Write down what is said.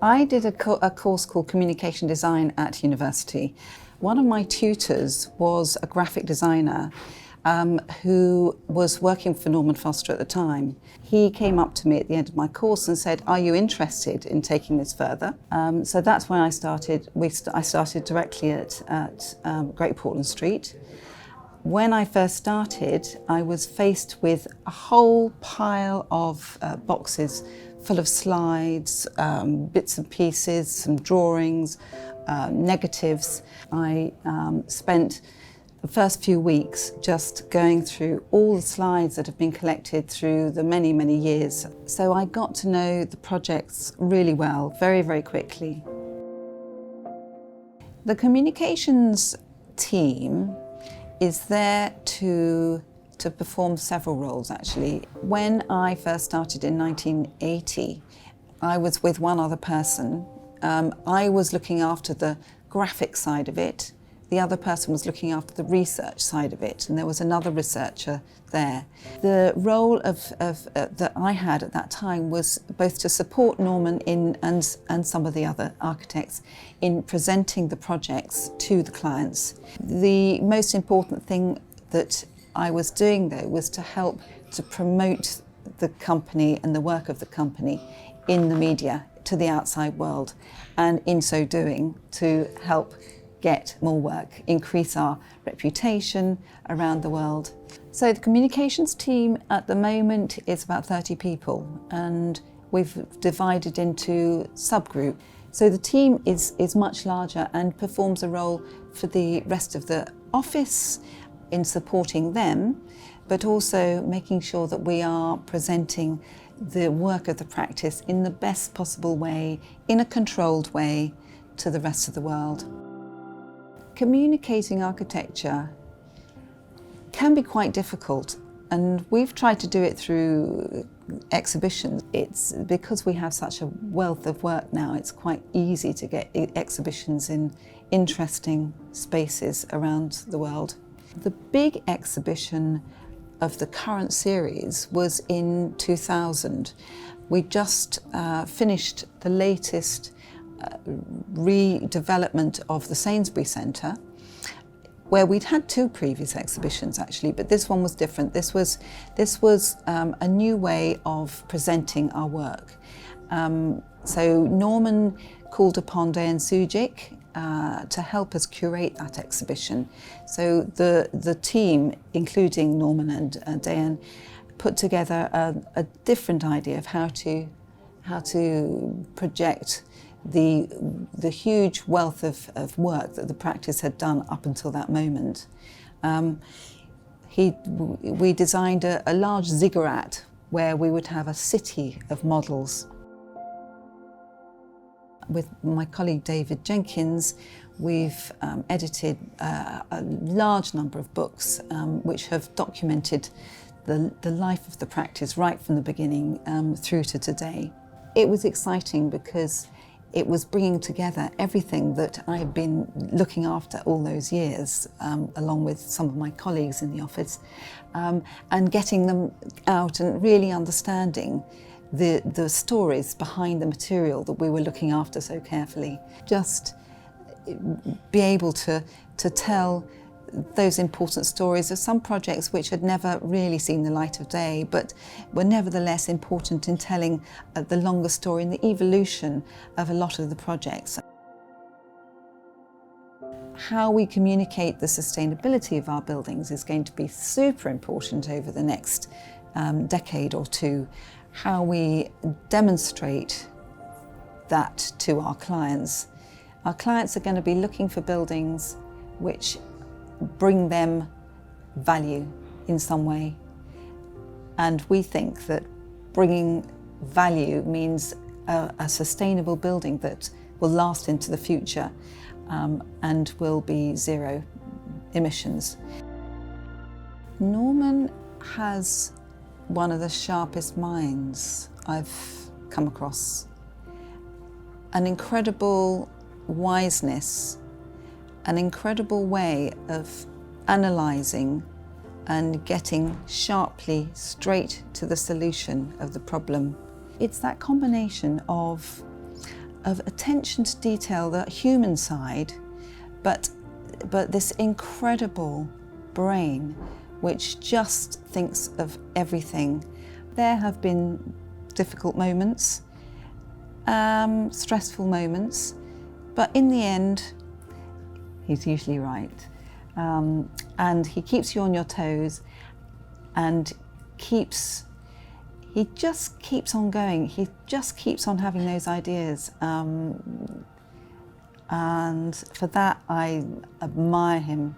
I did a course called Communication Design at university. One of my tutors was a graphic designer who was working for Norman Foster at the time. He came up to me at the end of my course and said, "Are you interested in taking this further?" So that's when I started. I started directly at Great Portland Street. When I first started, I was faced with a whole pile of boxes full of slides, bits and pieces, some drawings, negatives. I spent the first few weeks just going through all the slides that have been collected through the many, many years. So I got to know the projects really well, very, very quickly. The communications team is there to perform several roles, actually. When I first started in 1980, I was with one other person. I was looking after the graphic side of it. The other person was looking after the research side of it, and there was another researcher there. The role that I had at that time was both to support Norman and some of the other architects in presenting the projects to the clients. The most important thing that I was doing, though, was to help to promote the company and the work of the company in the media to the outside world, and in so doing to help get more work, increase our reputation around the world. So the communications team at the moment is about 30 people, and we've divided into subgroups. So the team is much larger and performs a role for the rest of the office in supporting them, but also making sure that we are presenting the work of the practice in the best possible way, in a controlled way, to the rest of the world. Communicating architecture can be quite difficult, and we've tried to do it through exhibitions. It's because we have such a wealth of work now, it's quite easy to get exhibitions in interesting spaces around the world. The big exhibition of the current series was in 2000. We just finished the latest redevelopment of the Sainsbury Centre, where we'd had two previous exhibitions actually, but this one was different. This was a new way of presenting our work. So Norman called upon Dayan Sujic to help us curate that exhibition. So the team, including Norman and Dayan, put together a different idea of how to project the huge wealth of work that the practice had done up until that moment. We designed a large ziggurat where we would have a city of models. With my colleague David Jenkins, we've edited a large number of books which have documented the life of the practice right from the beginning through to today. It was exciting because it was bringing together everything that I had been looking after all those years, along with some of my colleagues in the office, and getting them out and really understanding the stories behind the material that we were looking after so carefully. Just be able to tell those important stories of some projects which had never really seen the light of day, but were nevertheless important in telling the longer story and the evolution of a lot of the projects. How we communicate the sustainability of our buildings is going to be super important over the next decade or two. How we demonstrate that to our clients. Our clients are going to be looking for buildings which bring them value in some way. And we think that bringing value means a sustainable building that will last into the future and will be zero emissions. Norman has one of the sharpest minds I've come across. An incredible wiseness, an incredible way of analysing and getting sharply straight to the solution of the problem. It's that combination of of attention to detail, the human side, but this incredible brain which just thinks of everything. There have been difficult moments, stressful moments, but in the end, he's usually right. And he keeps you on your toes and he just keeps on going. He just keeps on having those ideas. And for that, I admire him